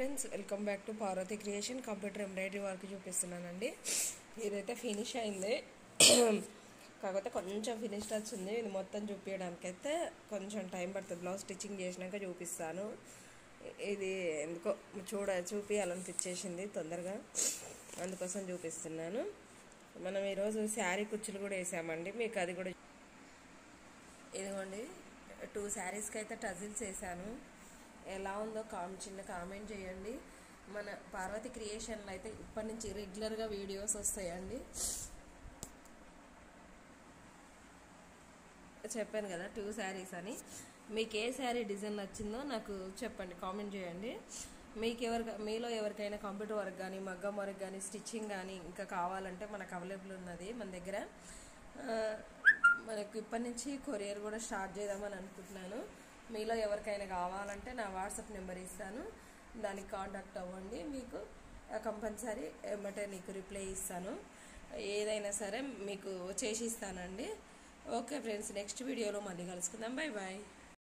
Friends welcome back to Parvati creation. Computer embroidery work చూపిస్తున్నానండి. ఇదైతే finish అయింది, కాకపోతే కొంచెం ఫినిష్ టచ్ ఉంది. ఇది మొత్తం చూపించడానికైతే కొంచెం టైం పడుతుంది. బ్లౌజ్ స్టిచ్చింగ్ చేసినాక చూపిస్తాను. ఇది ఎందుకో చూపించాలనిపించేసింది తొందరగా, అందుకోసం చూపిస్తున్నాను. మనం ఈరోజు శారీ కుచ్చులు కూడా వేసామండి, మీకు అది కూడా ఇదిగోండి. 2 శారీస్కి అయితే టజిల్స్ వేసాను. ఎలా ఉందో చిన్న కామెంట్ చేయండి. మన పార్వతి క్రియేషన్లో అయితే ఇప్పటి నుంచి రెగ్యులర్గా వీడియోస్ వస్తాయండి. చెప్పాను కదా 2 శారీస్ అని. మీకు ఏ శారీ డిజైన్ నచ్చిందో నాకు చెప్పండి, కామెంట్ చేయండి. మీలో ఎవరికైనా కంప్యూటర్ వర్క్ కానీ, మగ్గం వర్క్ కానీ, స్టిచ్చింగ్ కానీ ఇంకా కావాలంటే మనకు అవైలబుల్ ఉన్నది మన దగ్గర. మనకు ఇప్పటి నుంచి కొరియర్ కూడా స్టార్ట్ చేద్దామని అనుకుంటున్నాను. మీలో ఎవరికైనా కావాలంటే నా వాట్సాప్ నెంబర్ ఇస్తాను, దానికి కాంటాక్ట్ అవ్వండి. మీకు కంపల్సరీ ఏమంటే నీకు రిప్లై ఇస్తాను, ఏదైనా సరే మీకు చేసి ఇస్తానండి. ఓకే ఫ్రెండ్స్, నెక్స్ట్ వీడియోలో మళ్ళీ కలుసుకుందాం. Bye bye.